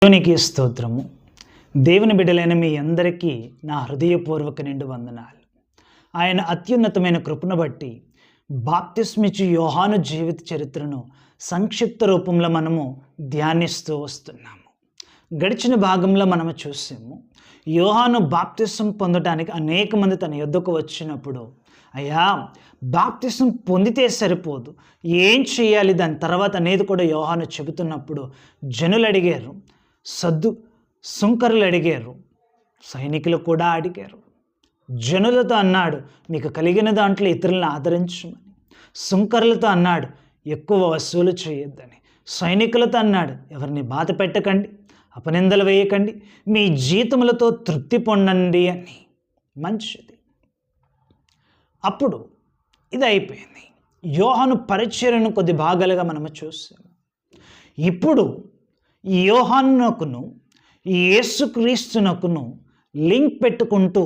దేవునికి స్తోత్రము. దేవుని బిడ్డలైన మీ అందరికీ నా హృదయపూర్వక నిండు వందనాలు. ఆయన అత్యున్నతమైన కృపను బట్టి బాప్తిస్మిచ్చు యోహాను జీవిత చరిత్రను సంక్షిప్త రూపంలో మనము ధ్యానిస్తూ వస్తున్నాము. గడిచిన భాగంలో మనము చూసాము, యోహాను బాప్తిసం పొందడానికి అనేక మంది తన యొద్దకు వచ్చినప్పుడు, అయ్యా బాప్తిసం పొందితే సరిపోదు, ఏం చేయాలి దాని తర్వాత అనేది కూడా యోహాను చెబుతున్నప్పుడు జనులు అడిగారు, సుంకరులు అడిగారు, సైనికులు కూడా అడిగారు. జనులతో అన్నాడు, మీకు కలిగిన దాంట్లో ఇతరులను ఆదరించమని. సుంకరులతో అన్నాడు, ఎక్కువ వసూలు చేయొద్దని. సైనికులతో అన్నాడు, ఎవరిని బాధ పెట్టకండి, అపనిందలు వేయకండి, మీ జీతములతో తృప్తి పొందండి అని. మంచిది. అప్పుడు ఇది అయిపోయింది. యోహాను పరిచర్యను కొద్ది భాగాలుగా మనము చూసాము. ఇప్పుడు యోహానుకును యేసుక్రీస్తునకును లింక్ పెట్టుకుంటూ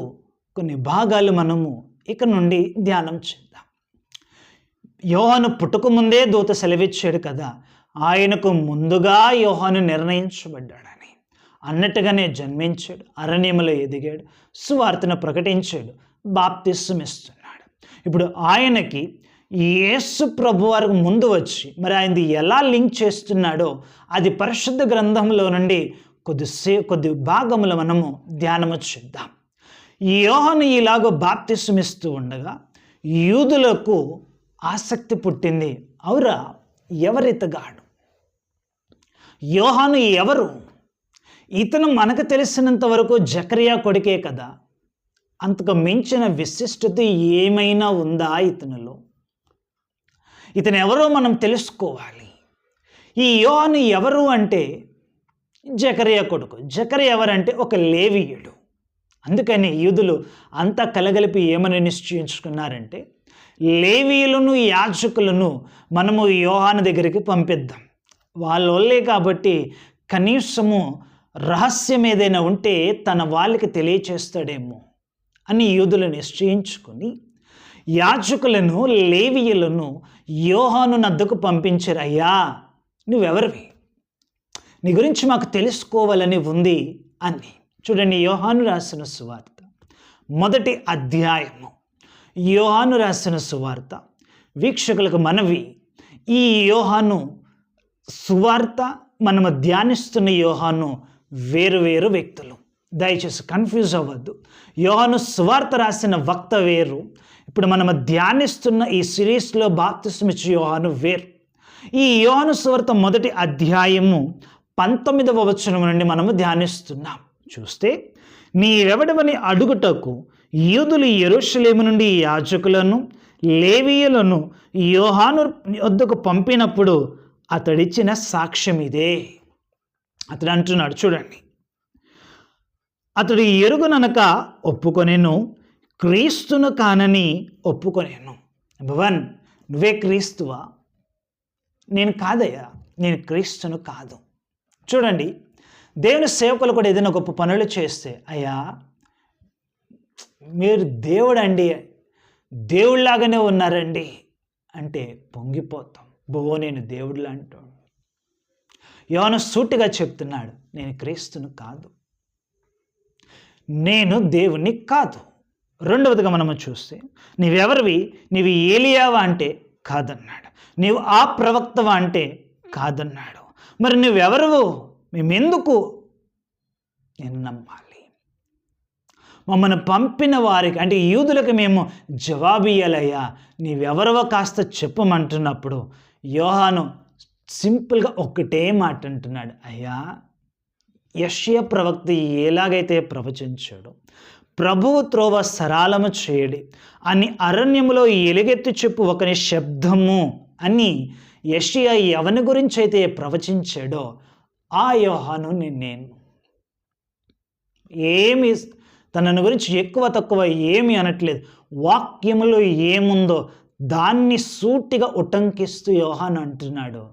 కొన్ని భాగాలు మనము ఇక నుండి ధ్యానం చేద్దాం. యోహాను పుట్టుక ముందే దూత సెలవిచ్చాడు కదా, ఆయనకు ముందుగా యోహాను నిర్ణయించబడ్డాడని. అన్నట్టుగానే జన్మించాడు, అరణ్యములో ఎదిగాడు, సువార్తను ప్రకటించాడు, బాప్తిసం ఇస్తున్నాడు. ఇప్పుడు ఆయనకి యేసు ప్రభు వారికి ముందు వచ్చి మరి ఆయనది ఎలా లింక్ చేస్తున్నాడో అది పరిశుద్ధ గ్రంథంలో నుండి కొద్ది భాగములు మనము ధ్యానము చేద్దాం. యోహాను ఇలాగో బాప్తిసం ఇస్తూ ఉండగా యూదులకు ఆసక్తి పుట్టింది. అవురా, ఎవరితగాడు? యోహాను ఎవరు? ఇతను మనకు తెలిసినంత వరకు జకరియా కొడుకే కదా, అంతకు మించిన విశిష్టత ఏమైనా ఉందా ఇతనిలో? ఇతను ఎవరో మనం తెలుసుకోవాలి. ఈ యోహాను ఎవరు అంటే జకరియా కొడుకు. జకరియా ఎవరంటే ఒక లేవీయుడు. అందుకని యూదులు అంతా కలగలిపి ఏమని నిశ్చయించుకున్నారంటే, లేవీయులను యాజకులను మనము యోహాను దగ్గరికి పంపిద్దాం, వాళ్ళే కాబట్టి కనీసము రహస్యం ఏదైనా ఉంటే తన వాళ్ళకి తెలియచేస్తాడేమో అని యూదులు నిశ్చయించుకొని యాజకులను లేవీయులను యోహాను నద్దకు పంపించారు. అయ్యా, నువ్వెవరివి? నీ గురించి మాకు తెలుసుకోవాలని ఉంది అని. చూడండి, యోహాను రాసిన సువార్త 1వ అధ్యాయము. యోహాను రాసిన సువార్త వీక్షకులకు మనవి, ఈ యోహాను సువార్త మనము ధ్యానిస్తున్న యోహాను వేరు వ్యక్తులు. దయచేసి కన్ఫ్యూజ్ అవ్వద్దు. యోహాను సువార్త రాసిన వక్త వేరు, ఇప్పుడు మనము ధ్యానిస్తున్న ఈ సిరీస్లో బాప్తిసం ఇచ్చే యోహాను వేరు. ఈ యోహాను సువార్త 1వ అధ్యాయము 19వ వచనం నుండి మనము ధ్యానిస్తున్నాం. చూస్తే, నీవెవడవని అడుగుటకు యూదులు యెరూషలేము నుండి యాజకులను లేవీయులను యోహాను వద్దకు పంపినప్పుడు అతడిచ్చిన సాక్ష్యం ఇదే. అతడు అంటున్నాడు, చూడండి, అతడు ఎరుగుననక ఒప్పుకొనెను, క్రీస్తును కానని ఒప్పుకొనెను. నెంబర్ 1, నువ్వే క్రీస్తువా? నేను కాదయ్యా, నేను క్రీస్తును కాదు. చూడండి, దేవుని సేవకులు కూడా ఏదైనా గొప్ప పనులు చేస్తే, అయ్యా మీరు దేవుడండి, దేవుళ్ళలాగానే ఉన్నారండి అంటే పొంగిపోతాం. నేను దేవుడిలా అంటాడు. యోహాను సూటిగా చెప్తున్నాడు, నేను క్రీస్తును కాదు, నేను దేవుణ్ణి కాదు. రెండవదిగా మనము చూస్తే, నీవెవరివి? నీవు ఏలియావా అంటే కాదన్నాడు. నీవు ఆ ప్రవక్తవా అంటే కాదన్నాడు. మరి నువ్వెవరు? మేమెందుకు నేను నమ్మాలి? మమ్మల్ని పంపిన వారికి అంటే యూదులకు మేము జవాబు ఇయ్యాలయ్యా, నీవెవరవో కాస్త చెప్పమంటున్నప్పుడు యోహాను సింపుల్గా ఒక్కటే మాట అంటున్నాడు, అయ్యా యెషయా ప్రవక్త ఎలాగైతే ప్రవచించాడో, ప్రభువు త్రోవ సరళము చేయడి అని అరణ్యములో ఎలుగెత్తి చెప్పు ఒకని శబ్దము అని యెషయా ఎవని గురించి అయితే ప్రవచించాడో ఆ యోహాను నేను. ఏమి తనను గురించి ఎక్కువ తక్కువ ఏమి అనట్లేదు. వాక్యములో ఏముందో దాన్ని సూటిగా ఉటంకిస్తూ యోహాను అంటున్నాడు,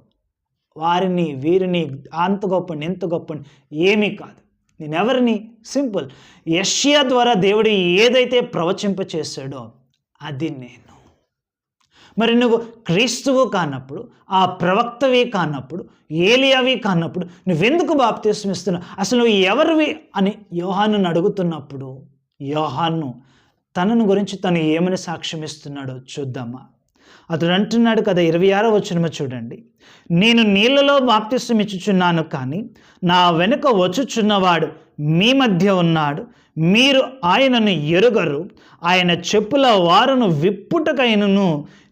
వారిని వీరిని అంత గొప్పని ఎంత గొప్పని ఏమీ కాదు, నేనెవరిని? సింపుల్, యెషయా ద్వారా దేవుడు ఏదైతే ప్రవచింపచేశాడో అది నేను. మరి నువ్వు క్రీస్తువు కానప్పుడు, ఆ ప్రవక్తవి కానప్పుడు, ఏలియావి కానప్పుడు నువ్వెందుకు బాప్తిస్మం ఇస్తున్నావు? అసలు నువ్వు ఎవరివి అని యోహానుని అడుగుతున్నప్పుడు యోహాను తనను గురించి తను ఏమని సాక్ష్యం ఇస్తున్నాడో చూద్దామా? అతడు అంటున్నాడు కదా, 26వ వచనము చూడండి. నేను నీళ్ళలో బాప్తిస్మం ఇచ్చుచున్నాను, కానీ నా వెనుక వచ్చుచున్నవాడు మీ మధ్య ఉన్నాడు, మీరు ఆయనను ఎరుగరు. ఆయన చెప్పుల వారును విప్పుటకైనను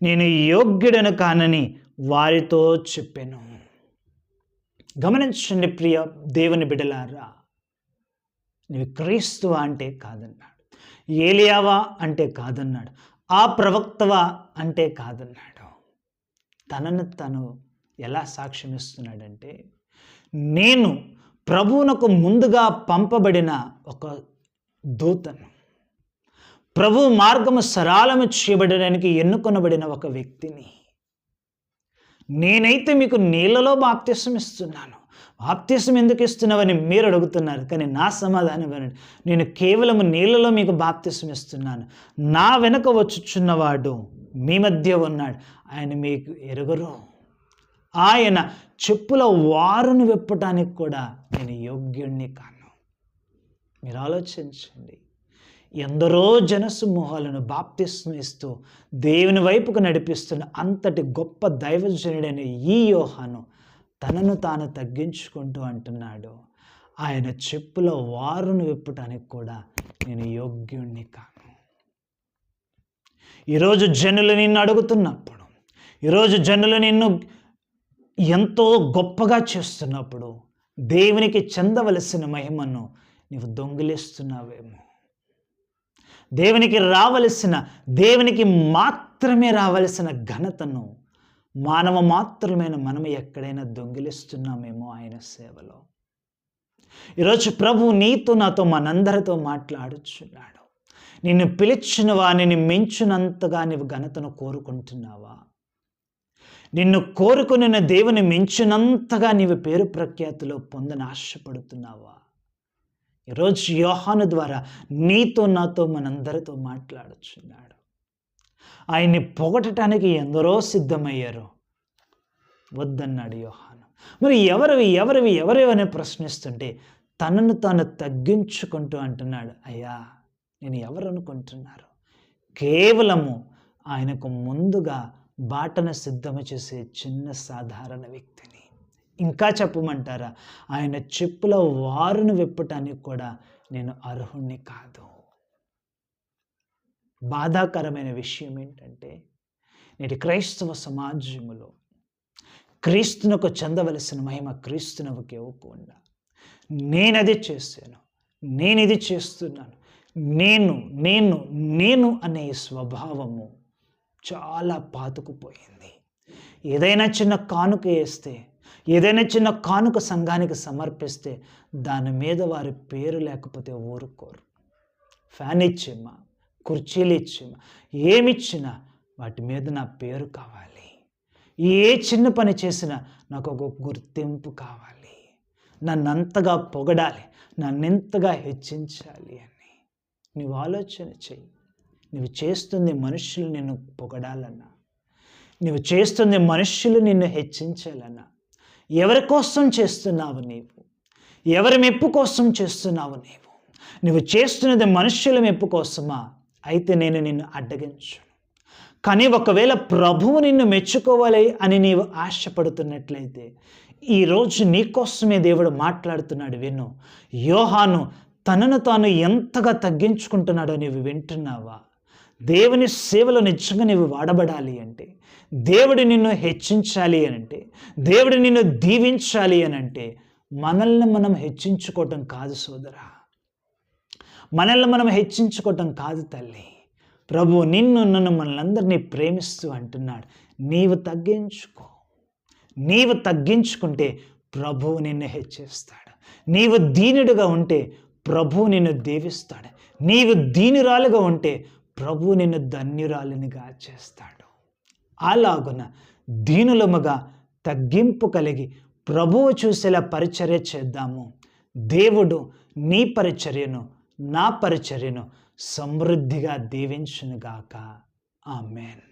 నేను యోగ్యుడను కానని వారితో చెప్పాను. గమనించండి ప్రియ దేవుని బిడ్డలారా, నీవు క్రీస్తువా అంటే కాదన్నాడు, ఏలియావా అంటే కాదన్నాడు, ఆ ప్రవక్తవా అంటే కాదన్నాడు. తనను తను ఎలా సాక్ష్యం ఇస్తున్నాడంటే, నేను ప్రభువునకు ముందుగా పంపబడిన ఒక దూతను, ప్రభు మార్గము సరళము చేయబడడానికి ఎన్నుకొనబడిన ఒక వ్యక్తిని. నేనైతే మీకు నీళ్ళలో బాప్తిస్మం ఇస్తున్నాను. బాప్తిస్మం ఎందుకు ఇస్తున్నావని మీరు అడుగుతున్నారు, కానీ నా సమాధానం వినండి. నేను కేవలం నీళ్ళలో మీకు బాప్తిస్మం ఇస్తున్నాను. నా వెనుక వచ్చుచున్నవాడు మీ మధ్య ఉన్నాడు, ఆయన మీకు ఎరుగరు. ఆయన చెప్పుల వారును విప్పటానికి కూడా నేను యోగ్యుణ్ణి కాను. మీరు ఆలోచించండి. ఎందరో జనసమూహాలను బాప్తిస్మం ఇస్తూ దేవుని వైపుకు నడిపిస్తున్న అంతటి గొప్ప దైవజనుడైన ఈ యోహాను తనను తాను తగ్గించుకుంటూ అంటున్నాడు, ఆయన చెప్పుల వారును విప్పటానికి కూడా నేను యోగ్యుణ్ణి కాను. ఈరోజు జనులు నిన్ను అడుగుతున్నప్పుడు, ఈరోజు జనులు నిన్ను ఎంతో గొప్పగా చేస్తున్నప్పుడు, దేవునికి చెందవలసిన మహిమను నీవు దొంగిలిస్తున్నావేమో. దేవునికి మాత్రమే రావలసిన ఘనతను మానవ మాత్రమైన మనం ఎక్కడైనా దొంగిలిస్తున్నామేమో ఆయన సేవలో. ఈరోజు ప్రభు నీతో నాతో మనందరితో మాట్లాడుచున్నాడు. నిన్ను పిలిచిన వానిని మించినంతగా నీవు ఘనతను కోరుకుంటున్నావా? నిన్ను కోరుకున్న దేవుని మించినంతగా నీవు పేరు ప్రఖ్యాతిలో పొందని ఆశపడుతున్నావా? ఈరోజు యోహాను ద్వారా నీతో నాతో మనందరితో మాట్లాడుచున్నాడు. ఆయన్ని పొగడటానికి ఎందరో సిద్ధమయ్యారు, వద్దన్నాడు యోహాను. మరి ఎవరివని ప్రశ్నిస్తుంటే తనను తాను తగ్గించుకుంటూ అంటున్నాడు, అయ్యా నేను ఎవరు అనుకుంటున్నారు? కేవలము ఆయనకు ముందుగా బాటను సిద్ధము చేసే చిన్న సాధారణ వ్యక్తిని. ఇంకా చెప్పమంటారా, ఆయన చెప్పుల వారును విప్పటానికి కూడా నేను అర్హుణ్ణి కాదు. బాధాకరమైన విషయం ఏంటంటే, నేటి క్రైస్తవ సమాజంలో క్రీస్తునకు చెందవలసిన మహిమ క్రీస్తునకు ఇవ్వకుండా నేనది చేశాను, నేను ఇది చేస్తున్నాను, నేను అనే స్వభావము చాలా పాతుకుపోయింది. ఏదైనా చిన్న కానుక వేస్తే, ఏదైనా చిన్న కానుక సంఘానికి సమర్పిస్తే దాని మీద వారి పేరు లేకపోతే ఊరుకోరు. ఫ్యాన్ ఇచ్చేమా, కుర్చీలు ఇచ్చేమా, ఏమిచ్చినా వాటి మీద నా పేరు కావాలి. ఏ చిన్న పని చేసినా నాకు ఒక గుర్తింపు కావాలి, నన్నంతగా పొగడాలి, నన్నెంతగా హెచ్చించాలి అని. నువ్వు ఆలోచన చెయ్యి. నువ్వు చేస్తుంది మనుషులు నిన్ను పొగడాలన్నా, నువ్వు చేస్తుంది మనుషులు నిన్ను హెచ్చించాలన్నా, ఎవరి కోసం చేస్తున్నావు నీవు? ఎవరి మెప్పు కోసం చేస్తున్నావు నీవు? నువ్వు చేస్తున్నది మనుషుల మెప్పు కోసమా? అయితే నేను నిన్ను అడ్డగించను. కానీ ఒకవేళ ప్రభువు నిన్ను మెచ్చుకోవాలి అని నీవు ఆశపడుతున్నట్లయితే ఈరోజు నీకోసమే దేవుడు మాట్లాడుతున్నాడు, విను. యోహాను తనను తాను ఎంతగా తగ్గించుకుంటున్నాడో నీవు వింటున్నావా? దేవుని సేవలో నిజంగా నీవు వాడబడాలి అంటే, దేవుడు నిన్ను హెచ్చించాలి అనంటే, దేవుడు నిన్ను దీవించాలి అనంటే మనల్ని మనం హెచ్చించుకోవటం కాదు సోదరా, మనల్ని మనం హెచ్చించుకోవటం కాదు తల్లి. ప్రభు నన్ను మనలందరినీ ప్రేమిస్తూ అంటున్నాడు, నీవు తగ్గించుకో. నీవు తగ్గించుకుంటే ప్రభువు నిన్ను హెచ్చిస్తాడు. నీవు దీనుడిగా ఉంటే ప్రభువు నిన్ను దీవిస్తాడు. నీవు దీనురాలుగా ఉంటే ప్రభువు నిన్ను ధన్యురాలినిగా చేస్తాడు. అలాగున దీనులముగా తగ్గింపు కలిగి ప్రభువు చూసేలా పరిచర్య చేద్దాము. దేవుడు నీ పరిచర్యను, నా పరిచర్యను సమృద్ధిగా దీవించునుగాక. ఆమేన్.